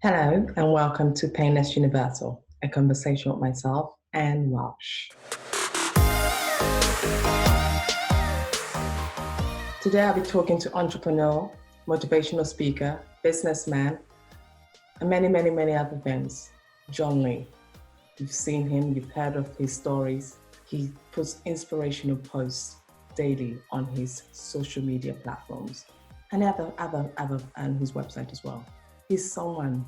Hello and welcome to Painless Universal, a conversation with myself and Welsh. Today I'll be talking to entrepreneur, motivational speaker, businessman, and many other things, John Lee. You've seen him, you've heard of his stories. He puts inspirational posts daily on his social media platforms and and his website as well. He's someone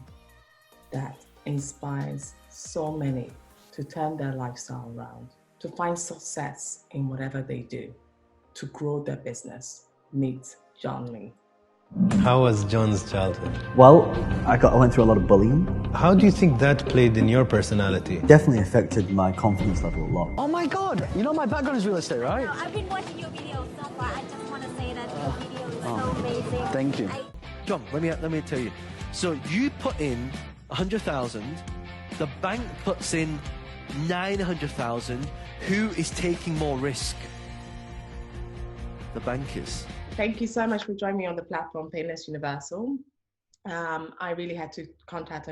that inspires so many to turn their lifestyle around, to find success in whatever they do, to grow their business. Meet John Lee. How was John's childhood? Well, I went through a lot of bullying. How do you think that played in your personality? Definitely affected my confidence level a lot. Oh my God! You know my background is real estate, right? No, I've been watching your videos so far. I just want to say that your video is so amazing. Thank you. John, let me tell you. So you put in 100,000, the bank puts in 900,000. Who is taking more risk? The bank is. Thank you so much for joining me on the platform, Painless Universal. I really had to contact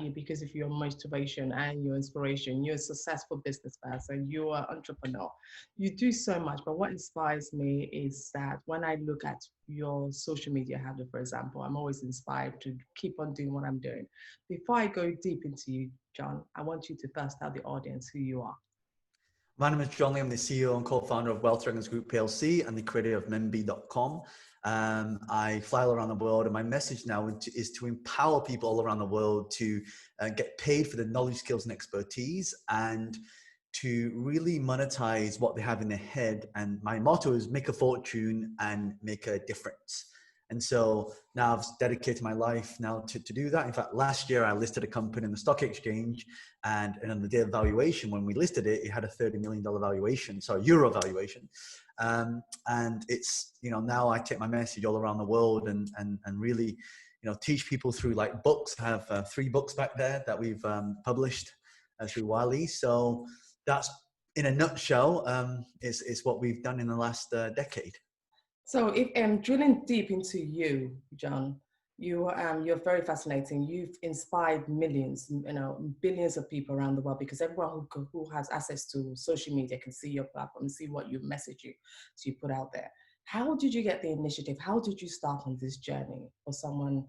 you because of your motivation and your inspiration. You're a successful business person. You are an entrepreneur. You do so much, but what inspires me is that when I look at your social media handle, for example, I'm always inspired to keep on doing what I'm doing. Before I go deep into you, John, I want you to first tell the audience who you are. My name is John Lee. I'm the CEO and co-founder of Wealth Group PLC and the creator of Memby.com. I fly all around the world, and my message now is to empower people all around the world to get paid for the knowledge, skills, and expertise, and to really monetize what they have in their head. And my motto is make a fortune and make a difference. And so now I've dedicated my life now to do that. In fact, last year I listed a company in the stock exchange, and on the day of valuation, when we listed it, it had a $30 million valuation, so euro valuation. And it's, now I take my message all around the world and really, teach people through like books. I have 3 books back there that we've published through Wiley. So that's, in a nutshell, is what we've done in the last decade. So if drilling deep into you, John, you're very fascinating. You've inspired millions, billions of people around the world, because everyone who has access to social media can see your platform, see what you message you put out there. How did you get the initiative? How did you start on this journey for someone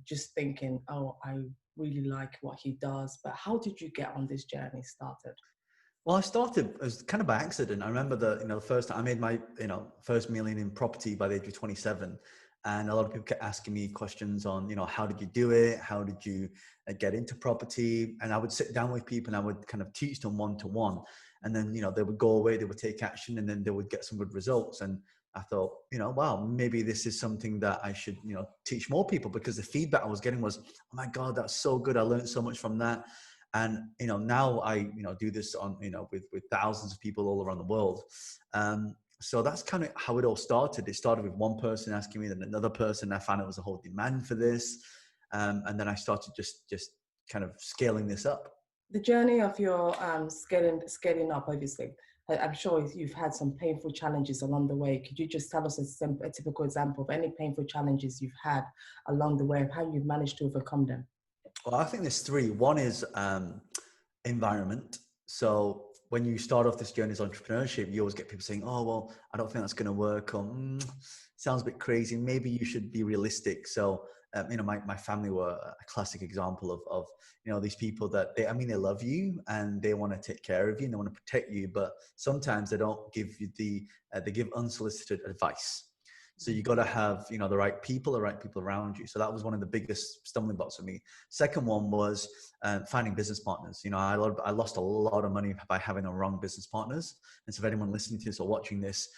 just thinking, oh, I really like what he does, but how did you get on this journey started? Well, I started as kind of by accident. I remember the first time I made my, first million in property by the age of 27. And a lot of people kept asking me questions on, how did you do it? How did you get into property? And I would sit down with people and I would kind of teach them one-to-one. And then, they would go away, they would take action, and then they would get some good results. And I thought, wow, maybe this is something that I should, teach more people, because the feedback I was getting was, oh my God, that's so good. I learned so much from that. And, now I, do this on, with thousands of people all around the world. So that's kind of how it all started. It started with one person asking me, then another person. I found it was a whole demand for this. And then I started just kind of scaling this up. The journey of your scaling up, obviously, I'm sure you've had some painful challenges along the way. Could you just tell us a typical example of any painful challenges you've had along the way, of how you've managed to overcome them? Well, I think there's 3. One is environment. So when you start off this journey as entrepreneurship, you always get people saying, oh, well, I don't think that's going to work, or sounds a bit crazy. Maybe you should be realistic. So, my family were a classic example of these people that they love you and they want to take care of you and they want to protect you, but sometimes they don't give you they give unsolicited advice. So you got to have, the right people around you. So that was one of the biggest stumbling blocks for me. Second one was finding business partners. I lost a lot of money by having the wrong business partners. And so if anyone listening to this or watching this,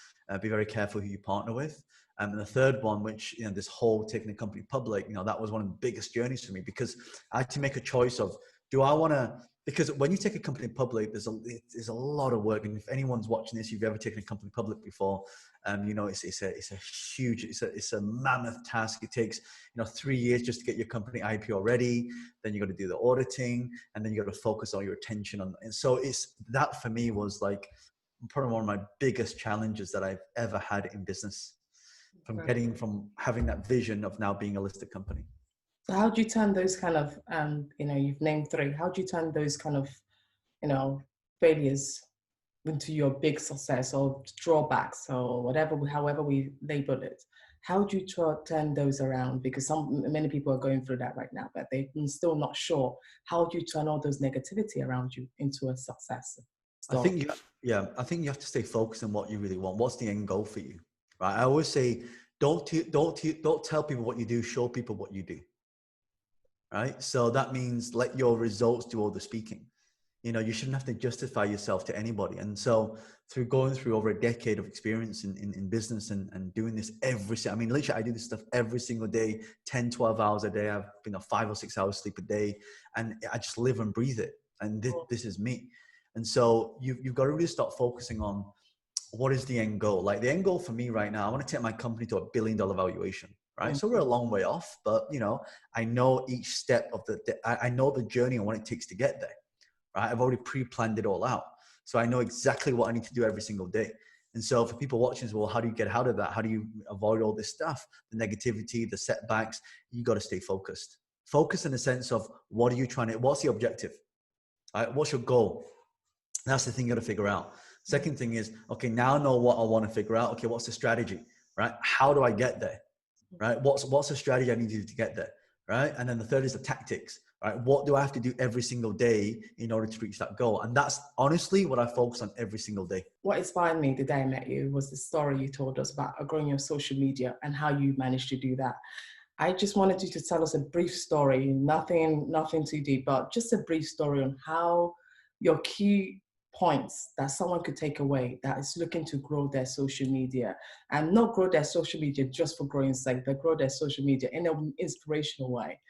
be very careful who you partner with. And the third one, which, this whole taking a company public, that was one of the biggest journeys for me, because I had to make a choice of, do I want to, because when you take a company public, there's a lot of work. And if anyone's watching this, you've ever taken a company public before, it's a huge, it's a mammoth task. It takes, 3 years just to get your company IPO ready. Then you got to do the auditing, and then you got to focus all your attention on. And so that for me was like probably one of my biggest challenges that I've ever had in business, from having that vision of now being a listed company. So how do you turn those kind of, you've named three, how do you turn those kind of, failures into your big success or drawbacks or whatever, however we label it? How do you turn those around? Because many people are going through that right now, but they're still not sure. How do you turn all those negativity around you into a success story? I think you have to stay focused on what you really want. What's the end goal for you, right? I always say, don't tell people what you do, show people what you do, right? So that means let your results do all the speaking. You shouldn't have to justify yourself to anybody. And so through going through over a decade of experience in business and doing this literally I do this stuff every single day, 10, 12 hours a day. I've 5 or 6 hours sleep a day, and I just live and breathe it. And this is me. And so you've got to really start focusing on what is the end goal. Like the end goal for me right now, I want to take my company to $1 billion valuation, right? So we're a long way off, but I know each step of I know the journey and what it takes to get there. Right? I've already pre-planned it all out. So I know exactly what I need to do every single day. And so for people watching as well, how do you get out of that? How do you avoid all this stuff? The negativity, the setbacks, you got to stay focused. Focus in the sense of what's the objective? Right? What's your goal? That's the thing you got to figure out. Second thing is, okay, now I know what I want to figure out. Okay, what's the strategy? Right? How do I get there? Right? What's the strategy I need to get there? Right? And then the third is the tactics. Right? What do I have to do every single day in order to reach that goal? And that's honestly what I focus on every single day. What inspired me the day I met you was the story you told us about growing your social media and how you managed to do that. I just wanted you to tell us a brief story, nothing too deep, but just a brief story on how your key points that someone could take away that is looking to grow their social media, and not grow their social media just for growing sake, but grow their social media in an inspirational way.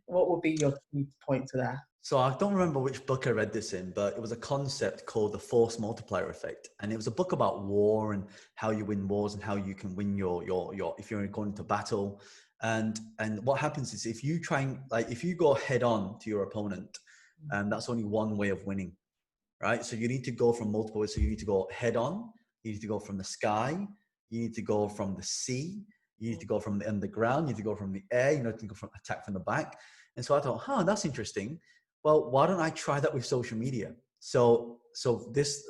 What would be your key point to that? So I don't remember which book I read this in, but it was a concept called the force multiplier effect. And it was a book about war and how you win wars and how you can win your if you're going into battle. And what happens is if you go head on to your opponent, that's only one way of winning. Right? So you need to go from multiple ways. So you need to go head on, you need to go from the sky, you need to go from the sea, you need to go from the underground, you need to go from the air, you need to go from attack from the back. And so I thought, that's interesting. Well, why don't I try that with social media? So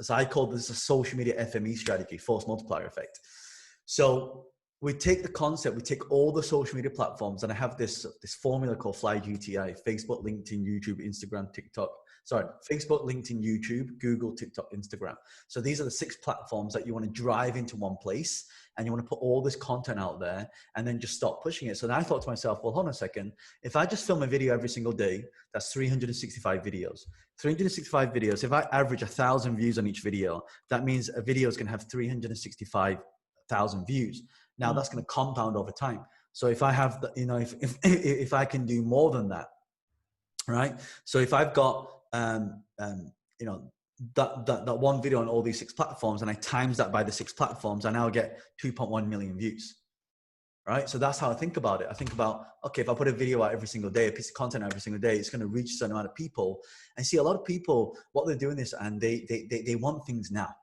I call this a social media FME strategy, force multiplier effect. So we take the concept, we take all the social media platforms, and I have this formula called Fly GTI: Facebook, LinkedIn, YouTube, Instagram, TikTok. Sorry, Facebook, LinkedIn, YouTube, Google, TikTok, Instagram. So these are the 6 platforms that you want to drive into one place, and you want to put all this content out there and then just start pushing it. So then I thought to myself, well, hold on a second. If I just film a video every single day, that's 365 videos. 365 videos, if I average 1,000 views on each video, that means a video is going to have 365,000 views. Now that's going to compound over time. So if I have, if I can do more than that, right? So if I've got, that one video on all these 6 platforms, and I times that by the 6 platforms, I now get 2.1 million views, right? So that's how I think about it. I think about, okay, if I put a video out every single day, a piece of content out every single day, it's going to reach a certain amount of people. And see, a lot of people, what they're doing is, and they want things now.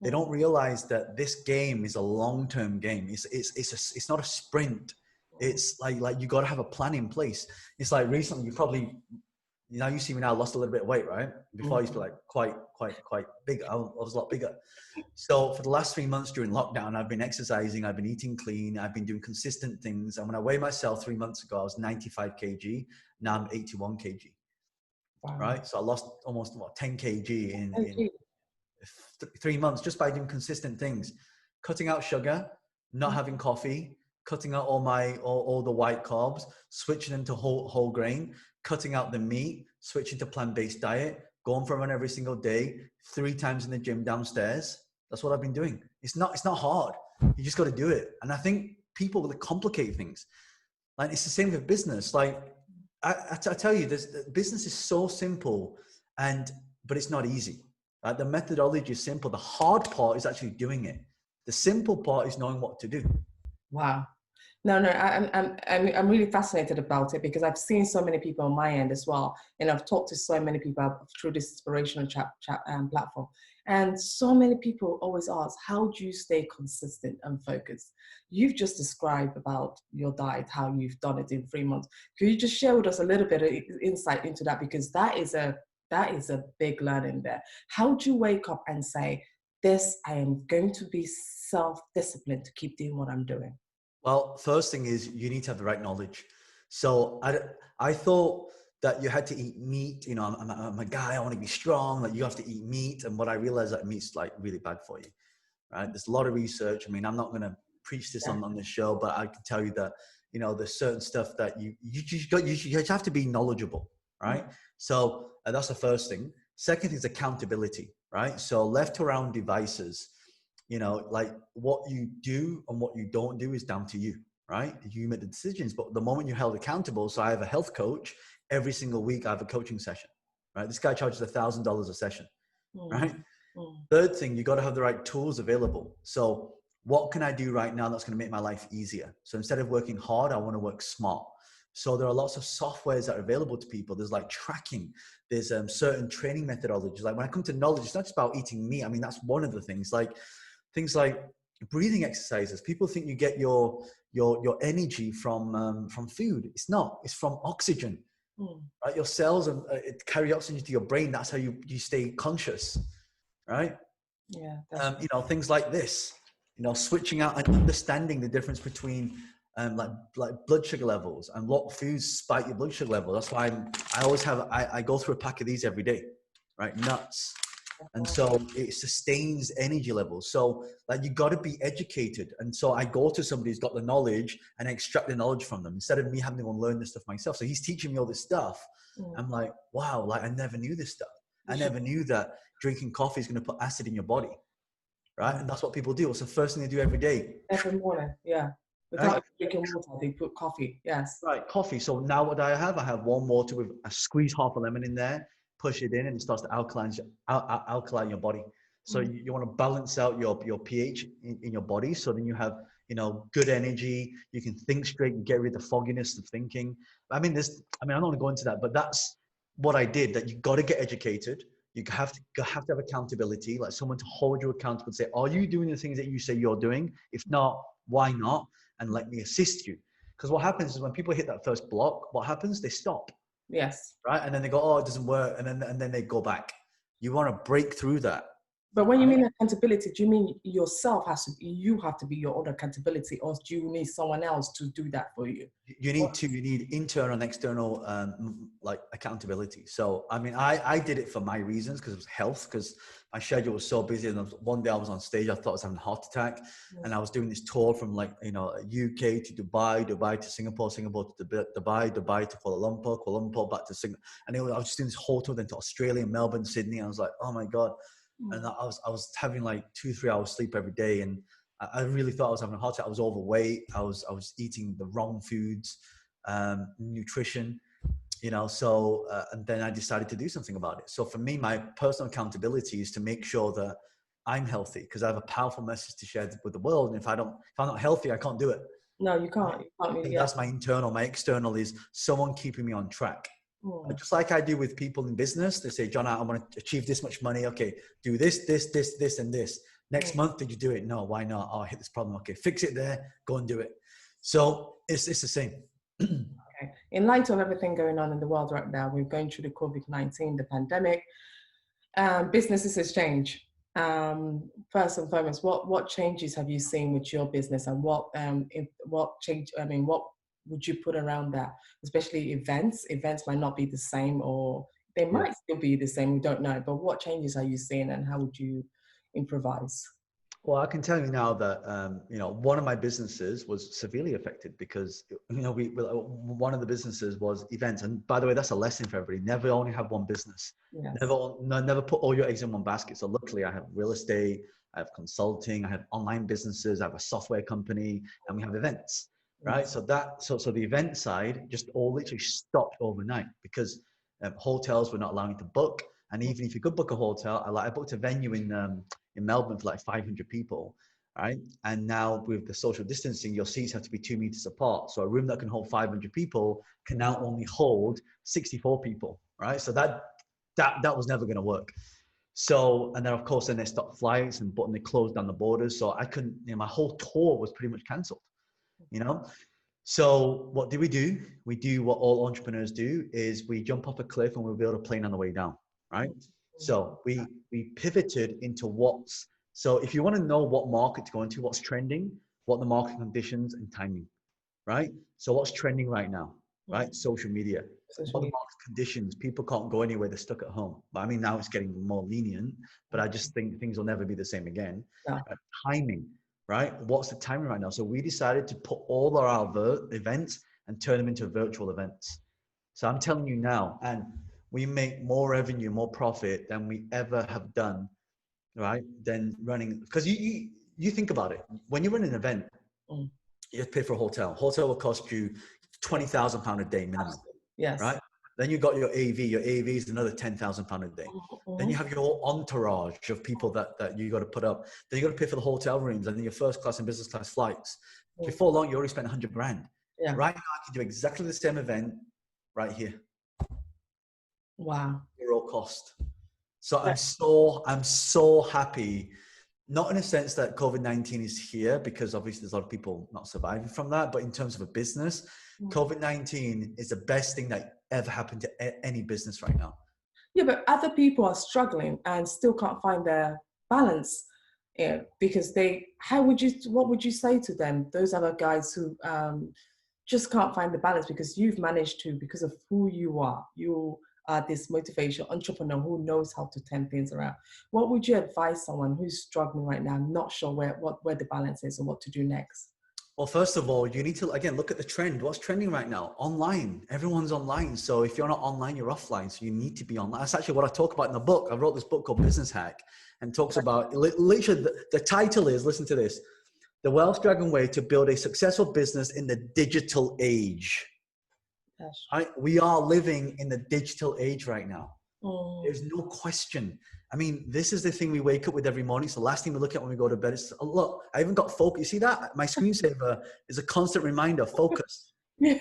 They don't realize that this game is a long-term game. It's not a sprint. It's like you got to have a plan in place. It's like recently, you see me now, I lost a little bit of weight, right? Before I used to be like quite big. I was a lot bigger. So for the last 3 months during lockdown, I've been exercising, I've been eating clean, I've been doing consistent things. And when I weighed myself 3 months ago, I was 95 kg. Now I'm 81 kg. Wow. Right? So I lost almost 10 kg in 3 months just by doing consistent things. Cutting out sugar, not having coffee, cutting out all the white carbs, switching into whole grain, cutting out the meat, switching to plant-based diet, going for a run every single day, 3 times in the gym downstairs. That's what I've been doing. It's not hard. You just got to do it. And I think people really complicate things. Like it's the same with business. Like I tell you, business is so simple, but it's not easy. The methodology is simple. The hard part is actually doing it. The simple part is knowing what to do. Wow. No, I'm really fascinated about it because I've seen so many people on my end as well, and I've talked to so many people through this inspirational chat platform, And so many people always ask, how do you stay consistent and focused? You've just described about your diet, how you've done it in 3 months. Could you just share with us a little bit of insight into that? Because that is a big learning there. How do you wake up and say, this, I am going to be self-disciplined to keep doing what I'm doing? Well, first thing is you need to have the right knowledge. So I thought that you had to eat meat. You know, I'm a guy, I want to be strong. Like you have to eat meat. And what I realized that meat's like really bad for you, right? There's a lot of research. I mean, I'm not going to preach this on this show, but I can tell you that, you know, there's certain stuff that you just have to be knowledgeable, right? So that's the first thing. Second thing is accountability, right? So left around devices, you know, like what you do and what you don't do is down to you, right? You make the decisions, but the moment you're held accountable, so I have a health coach, every single week I have a coaching session, right? This guy charges $1,000 a session, right? Third thing, you got to have the right tools available. So what can I do right now that's going to make my life easier? So instead of working hard, I want to work smart. So there are lots of softwares that are available to people. There's like tracking, there's certain training methodologies. Like when I come to knowledge, it's not just about eating meat. I mean, that's one of the things. Like things like breathing exercises. People think you get your energy from food. It's not. It's from oxygen. Right? Your cells it carry oxygen to your brain. That's how you stay conscious, right? Yeah. You know, things like this. You know, switching out and understanding the difference between like blood sugar levels and what foods spike your blood sugar level. That's why I go through a pack of these every day, right? Nuts. And so it sustains energy levels. So like you got to be educated. And so I go to somebody who's got the knowledge and I extract the knowledge from them instead of me having to go and learn this stuff myself. So he's teaching me all this stuff. I'm like, wow, like I never knew this stuff. I never knew that drinking coffee is going to put acid in your body, right? And that's what people do. It's the first thing they do every day. Every morning, yeah. Without drinking water, they put coffee, yes. Right, coffee. So now what do I have? I have warm water with I squeeze half a lemon in there, push it in, and it starts to alkaline your body. So you want to balance out your pH in your body. So then you have, you know, good energy. You can think straight. You get rid of the fogginess of thinking. I mean, I don't want to go into that, but that's what I did. That you got to get educated. You have to have accountability, like someone to hold you accountable and say, are you doing the things that you say you're doing? If not, why not? And let me assist you. Because what happens is when people hit that first block, what happens? They stop. Yes. Right. And then they go, oh, it doesn't work. And then they go back. You want to break through that. But when you mean accountability, do you mean yourself you have to be your own accountability, or do you need someone else to do that for you? You need internal and external like accountability. So I mean, I did it for my reasons because it was health, because my schedule was so busy. And one day I was on stage, I thought I was having a heart attack, and I was doing this tour from like, you know, UK to Dubai to Singapore to Dubai to Kuala Lumpur back to Singapore, and I was just doing this whole tour, then to Australia, Melbourne, Sydney. I was like, oh my God. And I was having like 2-3 hours sleep every day, and I really thought I was having a heart attack. I was overweight. I was eating the wrong foods, nutrition, you know. So and then I decided to do something about it. So for me, my personal accountability is to make sure that I'm healthy, because I have a powerful message to share with the world. And if I'm not healthy, I can't do it. No, you can't. That's my internal. My external is someone keeping me on track. Just like I do with people in business. They say, John, I want to achieve this much money. Okay, do this, and this. Next month, did you do it? No, why not? Oh, I hit this problem. Okay, fix it there, go and do it. So it's the same. Okay. In light of everything going on in the world right now, we're going through the COVID-19, the pandemic, businesses has changed. First and foremost, what changes have you seen with your business, and what would you put around that? Especially events might not be the same, or they might still be the same, we don't know. But what changes are you seeing, and how would you improvise? Well, I can tell you now that, you know, one of my businesses was severely affected because, you know, one of the businesses was events. And by the way, that's a lesson for everybody. Never only have one business. Yes. Never put all your eggs in one basket. So luckily I have real estate, I have consulting, I have online businesses, I have a software company, and we have events. Right. So the event side just all literally stopped overnight because hotels were not allowing you to book. And even if you could book a hotel, I booked a venue in Melbourne for like 500 people. Right. And now with the social distancing, your seats have to be 2 meters apart. So a room that can hold 500 people can now only hold 64 people. Right. So that was never going to work. So, and then of course, then they stopped flights and they closed down the borders. So I couldn't, my whole tour was pretty much canceled, you know? So what do? We do what all entrepreneurs do is we jump off a cliff and we'll build a plane on the way down, right? So we pivoted into so if you want to know what market to go into, what's trending, what the market conditions and timing, right? So what's trending right now, right? Social media. What the market conditions, people can't go anywhere, they're stuck at home. But I mean, now it's getting more lenient, but I just think things will never be the same again. Timing, right? What's the timing right now? So we decided to put all our events and turn them into virtual events. So I'm telling you now, and we make more revenue, more profit than we ever have done, right? Than running, because you think about it. When you run an event, you have to pay for a hotel. Hotel will cost you £20,000 a day minimum. Yes. Right? Then you got your AV. Your AV is another £10,000 a day. Then you have your entourage of people that you got to put up. Then you got to pay for the hotel rooms and then your first class and business class flights. Before long, you already spent 100 grand. Yeah. Right now, I can do exactly the same event right here. Wow. Zero cost. So I'm so happy. Not in a sense that COVID-19 is here, because obviously there's a lot of people not surviving from that. But in terms of a business, COVID-19 is the best thing that ever happened to any business right now. Yeah, but other people are struggling and still can't find their balance. Yeah, because what would you say to them? Those other guys who just can't find the balance, because you've managed to, because of who you are. You are this motivational entrepreneur who knows how to turn things around. What would you advise someone who's struggling right now, not sure where the balance is and what to do next? Well, first of all, you need to, again, look at the trend. What's trending right now? Online. Everyone's online. So if you're not online, you're offline. So you need to be online. That's actually what I talk about in the book. I wrote this book called Business Hack, and talks about, literally, the title is, listen to this, The Welsh Dragon Way to Build a Successful Business in the Digital Age. Right? We are living in the digital age right now. There's no question. I mean, this is the thing we wake up with every morning. It's the last thing we look at when we go to bed. It's, oh, look, I even got focus. You see that? My screensaver is a constant reminder, focus. Right?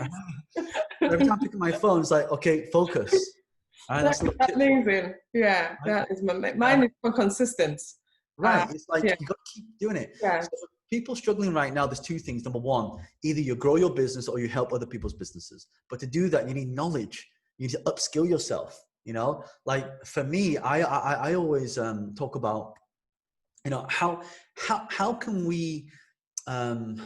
Every time I pick up my phone, it's like, okay, focus. Right, that's amazing. Yeah, that is mine is more consistent. Right. It's like, you got to keep doing it. Yeah. So for people struggling right now, there's two things. Number one, either you grow your business or you help other people's businesses. But to do that, you need knowledge. You need to upskill yourself. You know, like for me, I always talk about, you know, how can we adapt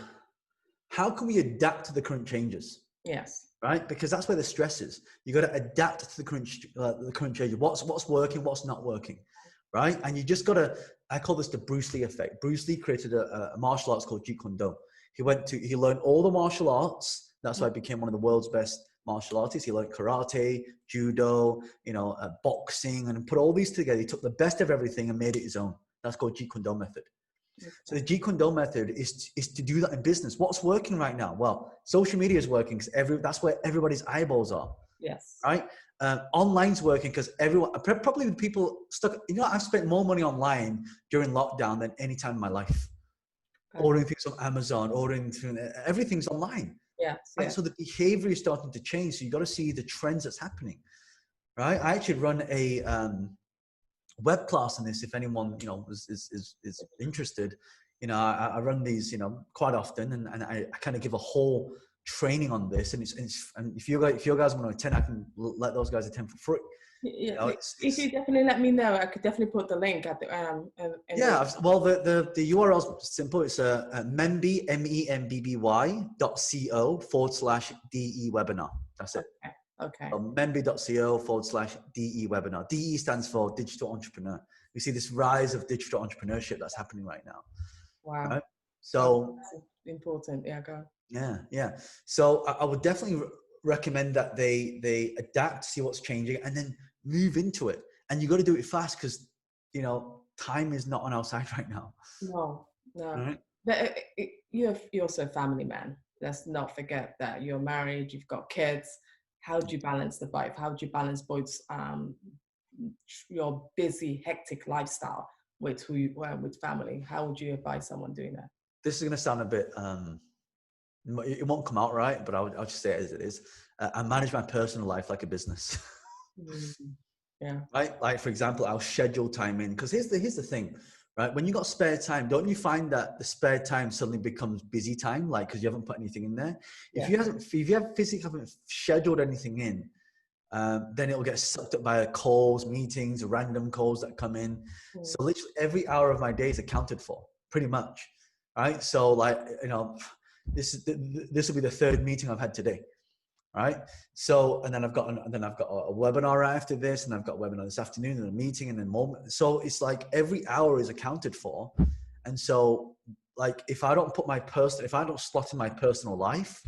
to the current changes? Yes. Right, because that's where the stress is. You got to adapt to the current changes. What's working, what's not working, right? And you just got to. I call this the Bruce Lee effect. Bruce Lee created a martial arts called Jeet Kune Do. He learned all the martial arts. That's why he became one of the world's best martial artists. He learned karate, judo, boxing, and put all these together. He took the best of everything and made it his own. That's called Jeet Kune Do method. Okay. So the Jeet Kune Do method is to do that in business. What's working right now? Well, social media is working because that's where everybody's eyeballs are. Yes. Right? Online's working because probably the people stuck. I've spent more money online during lockdown than any time in my life. Okay. Ordering things on Amazon, everything's online. Yeah. Right? Yeah. So the behavior is starting to change. So you got to see the trends that's happening. Right? I actually run a web class on this. If anyone is interested, I run these quite often, and I kind of give a whole training on this. And and if you guys want to attend, I can let those guys attend for free. Yeah, if you definitely let me know, I could definitely put the link at the well, the URL is simple. It's membby membby.co/DE webinar. That's it. Okay. Membby.co/DE webinar. DE stands for digital entrepreneur. We see this rise of digital entrepreneurship that's happening right now. Wow. Right? So that's important. Yeah, go. Yeah. So I would definitely recommend that they adapt, see what's changing, and then move into it. And you got to do it fast because time is not on our side right now. No. Right? But you're also a family man. Let's not forget that you're married, you've got kids. How do you balance the both? How do you balance both your busy, hectic lifestyle with with family? How would you advise someone doing that? This is going to sound a bit it won't come out right, but I'll just say it as it is. I manage my personal life like a business. Yeah. right? Like, for example, I'll schedule time in, because here's the thing, right? When you got spare time, don't you find that the spare time suddenly becomes busy time, like, because you haven't put anything in there? Yeah. If you have physically haven't scheduled anything in, then it'll get sucked up by calls, meetings, random calls that come in. So literally every hour of my day is accounted for, pretty much, right? So, like, this will be the third meeting I've had today. Right. So, and then I've got a webinar after this, and I've got a webinar this afternoon, and a meeting, and then more. So it's like every hour is accounted for. And so, like, if I don't slot in my personal life,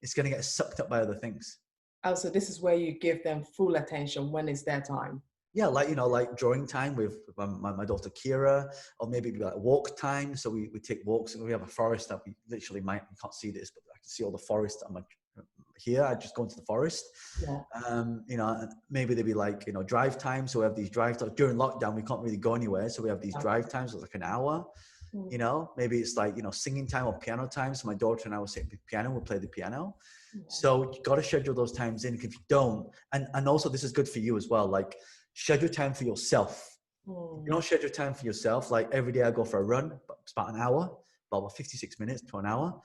it's going to get sucked up by other things. Oh, so this is where you give them full attention when it's their time. Yeah, like drawing time with my daughter Kira, or maybe like walk time. So we take walks, and we have a forest that we literally you can't see this, but I can see all the forest. Here, I just go into the forest. Yeah. Maybe there'd be like, drive time. So we have these drive times. During lockdown, we can't really go anywhere. So we have these drive times, like an hour. Maybe it's like, singing time or piano time. So my daughter and I will sit at the piano, we'll play the piano. Yeah. So you got to schedule those times in. If you don't, and also this is good for you as well, like schedule time for yourself. You don't schedule time for yourself. Like every day I go for a run, it's about an hour, about 56 minutes to an hour.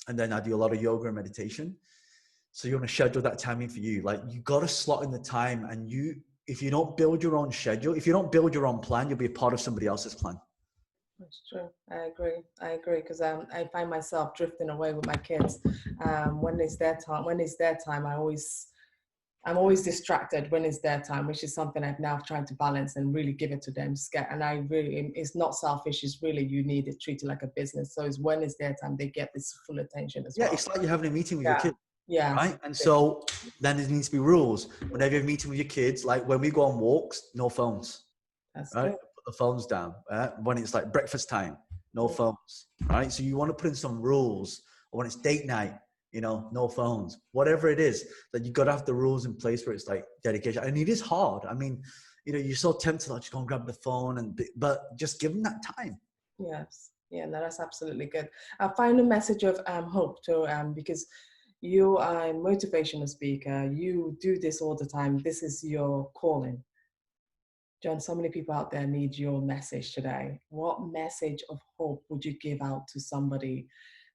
And then I do a lot of yoga and meditation. So you want to schedule that time in for you. Like, you got to slot in the time, and if you don't build your own schedule, if you don't build your own plan, you'll be a part of somebody else's plan. That's true. I agree. Because I find myself drifting away with my kids. When it's their time, I'm always distracted when it's their time, which is something I've now tried to balance and really give it to them. And it's not selfish. It's really, you need to treat it like a business. So it's when it's their time, they get this full attention as well. Yeah, it's like you're having a meeting with your kids. Yeah. Right. And so then there needs to be rules. Whenever you're meeting with your kids, like when we go on walks, no phones. That's right. Good. Put the phones down. When it's like breakfast time, no phones. Right. So you want to put in some rules. Or when it's date night, no phones, whatever it is, that you got to have the rules in place where it's like dedication. And it is hard. I mean, you're so tempted to just go and grab the phone, but just give them that time. Yes. Yeah, no, that's absolutely good. I find a message of hope too, because you are a motivational speaker. You do this all the time. This is your calling. John, so many people out there need your message today. What message of hope would you give out to somebody?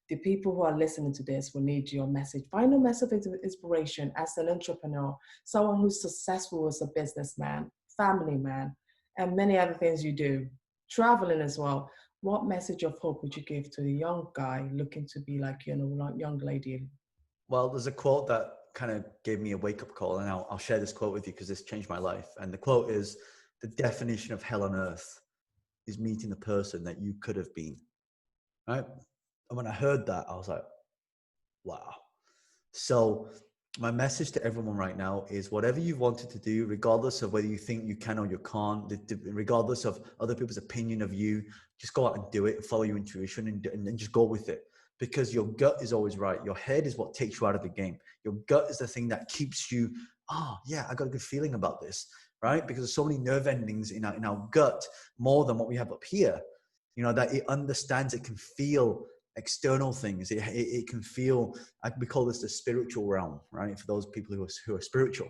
The people who are listening to this will need your message. Find a message of inspiration as an entrepreneur, someone who's successful as a businessman, family man, and many other things you do, traveling as well. What message of hope would you give to the young guy looking to be like, young lady? Well, there's a quote that kind of gave me a wake-up call, and I'll share this quote with you because this changed my life. And the quote is, the definition of hell on earth is meeting the person that you could have been. Right? And when I heard that, I was like, wow. So my message to everyone right now is, whatever you wanted to do, regardless of whether you think you can or you can't, regardless of other people's opinion of you, just go out and do it, follow your intuition, and just go with it. Because your gut is always right. Your head is what takes you out of the game. Your gut is the thing that keeps you, I got a good feeling about this, right? Because there's so many nerve endings in our gut, more than what we have up here, that it understands, it can feel external things. It can feel, we call this the spiritual realm, right? For those people who are spiritual.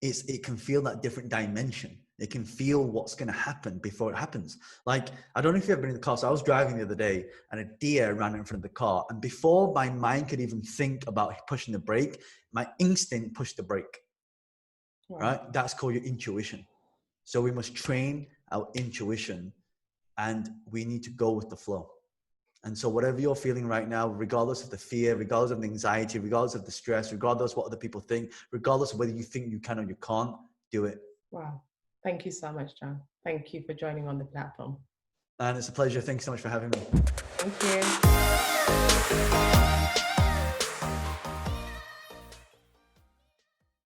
It can feel that different dimension. It can feel what's going to happen before it happens. Like, I don't know if you've ever been in the car. So I was driving the other day, and a deer ran in front of the car. And before my mind could even think about pushing the brake, my instinct pushed the brake. Wow. Right? That's called your intuition. So we must train our intuition, and we need to go with the flow. And so whatever you're feeling right now, regardless of the fear, regardless of the anxiety, regardless of the stress, regardless of what other people think, regardless of whether you think you can or you can't, do it. Wow. Thank you so much, John. Thank you for joining on the platform. And it's a pleasure. Thanks so much for having me. Thank you.